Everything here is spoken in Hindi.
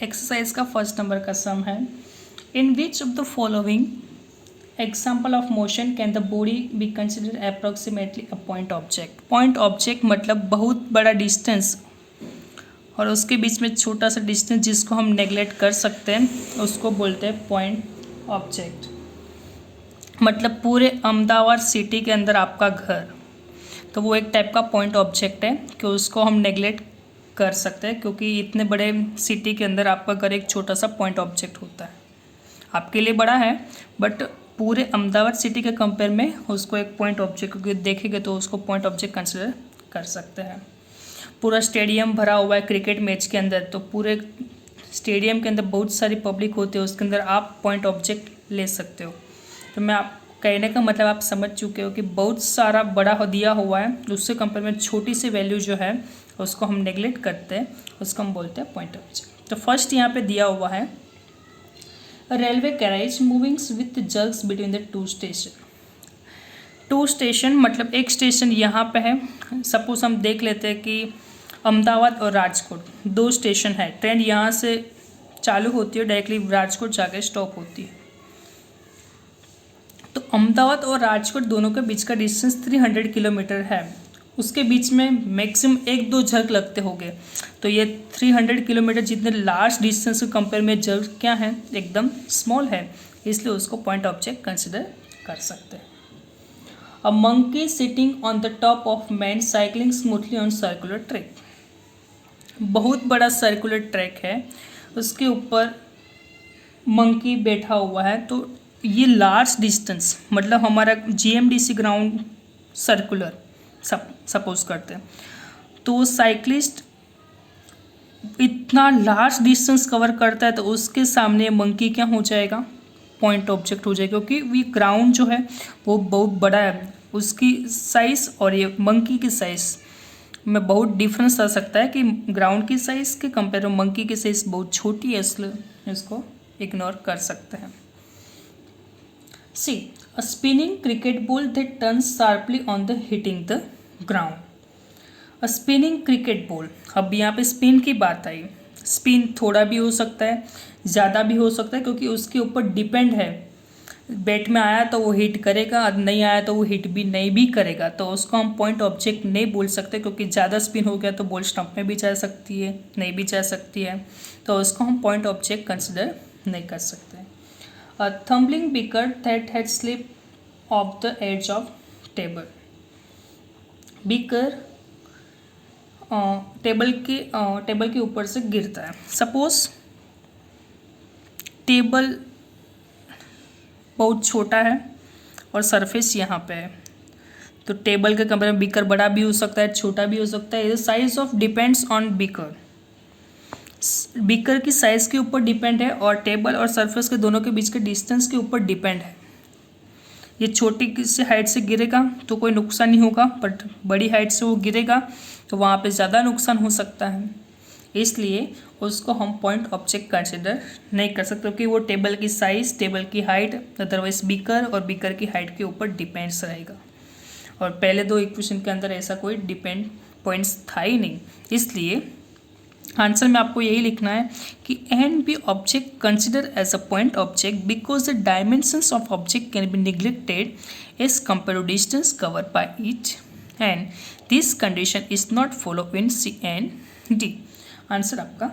एक्सरसाइज का फर्स्ट नंबर का सम है, in which of the following example of motion can the body be consider approximately a point object. Point object मतलब बहुत बड़ा डिस्टेंस और उसके बीच में छोटा सा डिस्टेंस जिसको हम नेगलेक्ट कर सकते हैं उसको बोलते हैं पॉइंट ऑब्जेक्ट। मतलब पूरे अहमदाबाद सिटी के अंदर आपका घर, तो वो एक टाइप का पॉइंट ऑब्जेक्ट है कि उसको हम नेगलेक्ट कर सकते हैं, क्योंकि इतने बड़े सिटी के अंदर आपका घर एक छोटा सा पॉइंट ऑब्जेक्ट होता है। आपके लिए बड़ा है बट पूरे अहमदाबाद सिटी के कंपेयर में उसको एक पॉइंट ऑब्जेक्ट, क्योंकि देखेंगे तो उसको पॉइंट ऑब्जेक्ट कंसिडर कर सकते हैं। पूरा स्टेडियम भरा हुआ है क्रिकेट मैच के अंदर, तो पूरे स्टेडियम के अंदर बहुत सारी पब्लिक होती है, उसके अंदर आप पॉइंट ऑब्जेक्ट ले सकते हो। तो मैं आप कहने का मतलब आप समझ चुके हो कि बहुत सारा बड़ा दिया हुआ है, उससे कंपेयर में छोटी सी वैल्यू जो है उसको हम नेगलेक्ट करते हैं, उसको हम बोलते हैं पॉइंट ऑब्जेक्ट। तो फर्स्ट यहाँ पे दिया हुआ है railway carriage movings with jerks between the two station. Two station मतलब एक स्टेशन यहाँ पे है, सपोज हम देख लेते हैं कि अहमदाबाद और राजकोट दो स्टेशन है, ट्रेन यहाँ से चालू होती है डायरेक्टली राजकोट जाके स्टॉप होती है। तो अहमदाबाद और राजकोट दोनों के बीच का डिस्टेंस 300 किलोमीटर है, उसके बीच में मैक्सिमम 1-2 झर्क लगते होंगे। तो ये 300 किलोमीटर जितने लार्ज डिस्टेंस के कंपेयर में झर्क क्या है, एकदम स्मॉल है, इसलिए उसको पॉइंट ऑब्जेक्ट कंसिडर कर सकते हैं। A monkey sitting on the top of man cycling smoothly on circular track. बहुत बड़ा सर्कुलर ट्रैक है, उसके ऊपर मंकी बैठा हुआ है। तो ये लार्ज डिस्टेंस मतलब हमारा जीएमडीसी ग्राउंड सर्कुलर सपोज करते हैं, तो साइकिलिस्ट इतना लार्ज डिस्टेंस कवर करता है, तो उसके सामने मंकी क्या हो जाएगा, पॉइंट ऑब्जेक्ट हो जाएगा, क्योंकि ये ग्राउंड जो है वो बहुत बड़ा है, उसकी साइज़ और ये मंकी की साइज़ में बहुत डिफरेंस आ सकता है कि ग्राउंड की साइज़ के कंपेयर में मंकी की साइज़ बहुत छोटी है, इसलिए इसको इग्नोर कर सकते हैं। See a spinning cricket ball that turns sharply on the hitting the ground. A spinning cricket ball, अब यहाँ पे स्पिन की बात आई, स्पिन थोड़ा भी हो सकता है ज़्यादा भी हो सकता है, क्योंकि उसके ऊपर डिपेंड है, बैट में आया तो वो हिट करेगा, नहीं आया तो वो हिट भी नहीं भी करेगा, तो उसको हम पॉइंट ऑब्जेक्ट नहीं बोल सकते, क्योंकि ज़्यादा स्पिन हो गया तो बॉल स्टंप में भी जा सकती है, नहीं भी जा सकती है, तो उसको हम पॉइंट ऑब्जेक्ट कंसिडर नहीं कर सकते। A tumbling beaker that had slipped off the edge of table. Beaker table के ऊपर से गिरता है। सपोज टेबल बहुत छोटा है और सरफेस यहाँ पे है, तो टेबल के कंपेयर में बीकर बड़ा भी हो सकता है, छोटा भी हो सकता है। Size of depends on beaker, beaker की साइज़ के ऊपर डिपेंड है और टेबल और सरफेस के दोनों के बीच के डिस्टेंस के ऊपर डिपेंड है। ये छोटी किसी हाइट से गिरेगा तो कोई नुकसान नहीं होगा, बट बड़ी हाइट से वो गिरेगा तो वहाँ पे ज़्यादा नुकसान हो सकता है, इसलिए उसको हम पॉइंट ऑब्जेक्ट कंसिडर नहीं कर सकते, क्योंकि वो टेबल की साइज़, टेबल की हाइट, अदरवाइज बीकर और बीकर की हाइट के ऊपर डिपेंड्स रहेगा। और पहले दो इक्वेशन के अंदर ऐसा कोई डिपेंड पॉइंट्स था ही नहीं, इसलिए आंसर में आपको यही लिखना है कि and B object consider as a point object because the dimensions of object can be neglected as compare to distance covered by it and this condition is not follow in C and D. Answer आपका